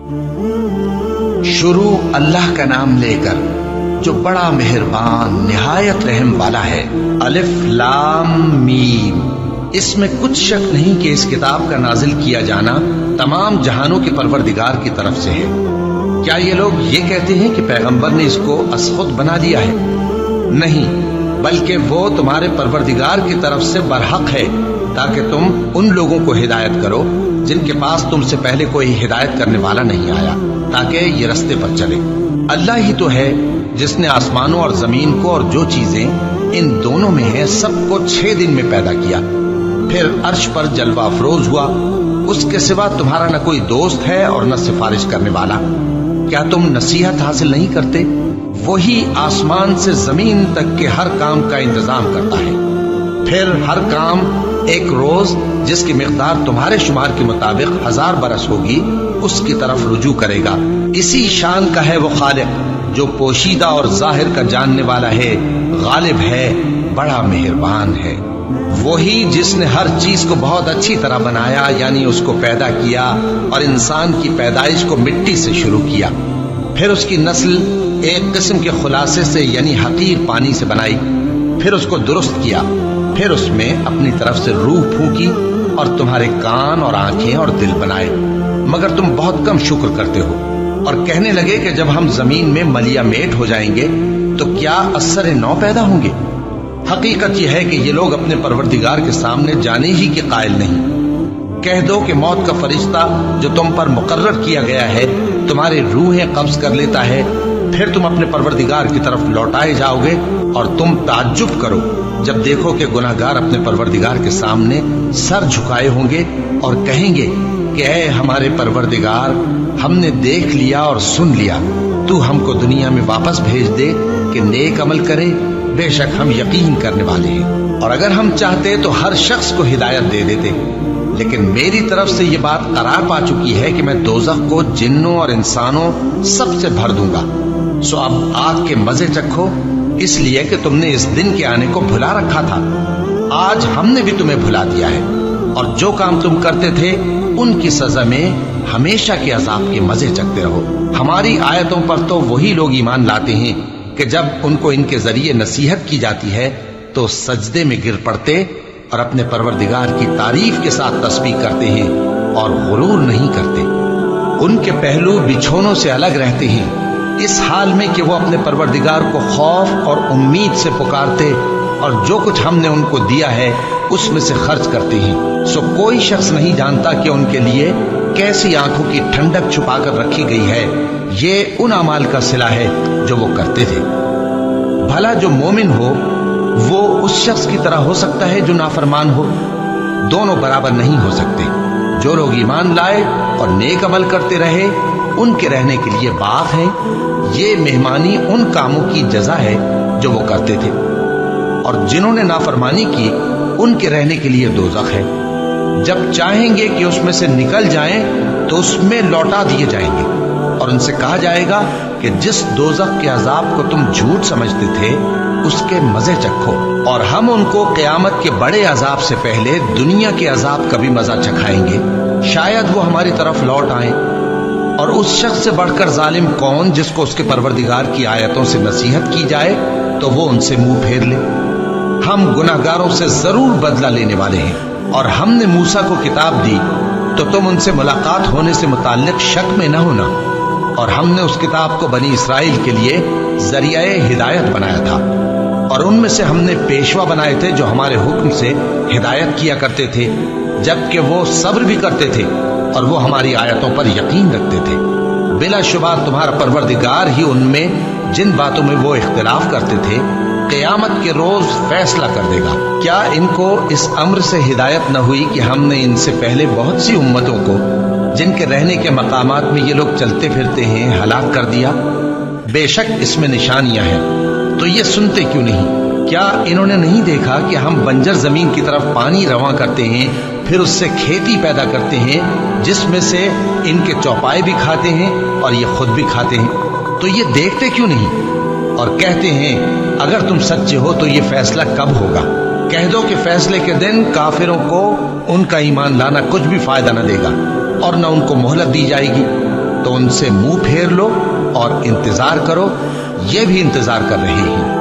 شروع اللہ کا نام لے کر جو بڑا مہربان نہایت رحم والا ہے۔ الف لام میم۔ اس میں کچھ شک نہیں کہ اس کتاب کا نازل کیا جانا تمام جہانوں کے پروردگار کی طرف سے ہے۔ کیا یہ لوگ یہ کہتے ہیں کہ پیغمبر نے اس کو از خود بنا دیا ہے؟ نہیں، بلکہ وہ تمہارے پروردگار کی طرف سے برحق ہے، تاکہ تم ان لوگوں کو ہدایت کرو جن کے پاس تم سے پہلے کوئی ہدایت کرنے والا نہیں آیا، تاکہ یہ رستے پر چلے۔ اللہ ہی تو ہے جس نے آسمانوں اور زمین کو اور جو چیزیں ان دونوں میں ہیں سب کو 6 دن میں پیدا کیا، پھر عرش پر جلوہ افروز ہوا۔ اس کے سوا تمہارا نہ کوئی دوست ہے اور نہ سفارش کرنے والا۔ کیا تم نصیحت حاصل نہیں کرتے؟ وہی آسمان سے زمین تک کے ہر کام کا انتظام کرتا ہے، پھر ہر کام ایک روز جس کی مقدار تمہارے شمار کے مطابق 1000 برس ہوگی اس کی طرف رجوع کرے گا۔ اسی شان کا ہے وہ خالق جو پوشیدہ اور ظاہر کا جاننے والا ہے، غالب ہے، بڑا مہربان ہے۔ وہی جس نے ہر چیز کو بہت اچھی طرح بنایا، یعنی اس کو پیدا کیا اور انسان کی پیدائش کو مٹی سے شروع کیا، پھر اس کی نسل ایک قسم کے خلاصے سے یعنی حقیر پانی سے بنائی، پھر اس کو درست کیا، پھر اس میں اپنی طرف سے روح پھونکی اور تمہارے کان اور آنکھیں اور دل بنائے، مگر تم بہت کم شکر کرتے ہو۔ اور کہنے لگے کہ جب ہم زمین میں ملیا میٹ ہو جائیں گے تو کیا اثر نو پیدا ہوں گے؟ حقیقت یہ ہے کہ یہ لوگ اپنے پروردگار کے سامنے جانے ہی کے قائل نہیں۔ کہہ دو کہ موت کا فرشتہ جو تم پر مقرر کیا گیا ہے تمہاری روحیں قبض کر لیتا ہے، پھر تم اپنے پروردگار کی طرف لوٹائے جاؤ گے، اور تم تعجب کرو جب دیکھو کہ گناہگار اپنے پروردگار کے سامنے سر جھکائے ہوں گے اور کہیں گے کہ اے ہمارے پروردگار، ہم نے دیکھ لیا اور سن لیا، تو ہم کو دنیا میں واپس بھیج دے کہ نیک عمل کرے، بے شک ہم یقین کرنے والے ہیں۔ اور اگر ہم چاہتے تو ہر شخص کو ہدایت دے دیتے، لیکن میری طرف سے یہ بات قرار پا چکی ہے کہ میں دوزخ کو جنوں اور انسانوں سب سے بھر دوں گا، سو اب آگ کے مزے چکھو، اس لیے کہ تم نے اس دن کے آنے کو بھلا رکھا تھا۔ آج ہم نے بھی تمہیں بھلا دیا ہے، اور جو کام تم کرتے تھے ان کی سزا میں ہمیشہ کے عذاب کے مزے چکتے رہو۔ ہماری آیتوں پر تو وہی لوگ ایمان لاتے ہیں کہ جب ان کو ان کے ذریعے نصیحت کی جاتی ہے تو سجدے میں گر پڑتے اور اپنے پروردگار کی تعریف کے ساتھ تسبیح کرتے ہیں اور غرور نہیں کرتے۔ ان کے پہلو بچھونوں سے الگ رہتے ہیں، اس حال میں کہ وہ اپنے پروردگار کو خوف اور امید سے پکارتے اور جو کچھ ہم نے ان کو دیا ہے اس میں سے خرچ کرتے ہیں۔ سو کوئی شخص نہیں جانتا کہ ان کے لیے کیسی آنکھوں کی ٹھنڈک چھپا کر رکھی گئی ہے، یہ ان اعمال کا صلہ ہے جو وہ کرتے تھے۔ بھلا جو مومن ہو وہ اس شخص کی طرح ہو سکتا ہے جو نافرمان ہو؟ دونوں برابر نہیں ہو سکتے۔ جو لوگ ایمان لائے اور نیک عمل کرتے رہے ان کے رہنے کے لیے باغ ہیں، یہ مہمانی ان کاموں کی جزا ہے جو وہ کرتے تھے، اور جنہوں نے نافرمانی کی ان کے رہنے کے لیے دوزخ ہے۔ جب چاہیں گے کہ اس میں سے نکل جائیں تو اس میں لوٹا دیے جائیں گے، اور ان سے کہا جائے گا کہ جس دوزخ کے عذاب کو تم جھوٹ سمجھتے تھے اس کے مزے چکھو، اور ہم ان کو قیامت کے بڑے عذاب سے پہلے دنیا کے عذاب کا بھی مزہ چکھائیں گے، شاید وہ ہماری طرف لوٹ آئیں۔ اور اس شخص سے بڑھ کر ظالم کون جس کو اس کے پروردگار کی آیتوں سے نصیحت کی جائے تو وہ ان سے منہ پھیر لے۔ ہم گناہگاروں سے ضرور بدلہ لینے والے ہیں، اور ہم نے موسیٰ کو کتاب دی تو تم ان سے ملاقات ہونے سے متعلق شک میں نہ ہونا، اور ہم نے اس کتاب کو بنی اسرائیل کے لیے ذریعہ ہدایت بنایا تھا، اور ان میں سے ہم نے پیشوا بنائے تھے جو ہمارے حکم سے ہدایت کیا کرتے تھے، جبکہ وہ صبر بھی کرتے تھے اور وہ ہماری آیتوں پر یقین رکھتے تھے۔ بلا شبہ تمہارا پروردگار ہی ان میں جن باتوں میں وہ اختلاف کرتے تھے قیامت کے روز فیصلہ کر دے گا۔ کیا ان کو اس امر سے ہدایت نہ ہوئی کہ ہم نے ان سے پہلے بہت سی امتوں کو جن کے رہنے کے مقامات میں یہ لوگ چلتے پھرتے ہیں ہلاک کر دیا؟ بے شک اس میں نشانیاں ہیں، تو یہ سنتے کیوں نہیں؟ کیا انہوں نے نہیں دیکھا کہ ہم بنجر زمین کی طرف پانی رواں کرتے ہیں، پھر اس سے کھیتی پیدا کرتے ہیں جس میں سے ان کے چوپائے بھی کھاتے ہیں اور یہ خود بھی کھاتے ہیں؟ تو یہ دیکھتے کیوں نہیں؟ اور کہتے ہیں اگر تم سچے ہو تو یہ فیصلہ کب ہوگا؟ کہہ دو کہ فیصلے کے دن کافروں کو ان کا ایمان لانا کچھ بھی فائدہ نہ دے گا اور نہ ان کو مہلت دی جائے گی۔ تو ان سے منہ پھیر لو اور انتظار کرو، یہ بھی انتظار کر رہی ہیں۔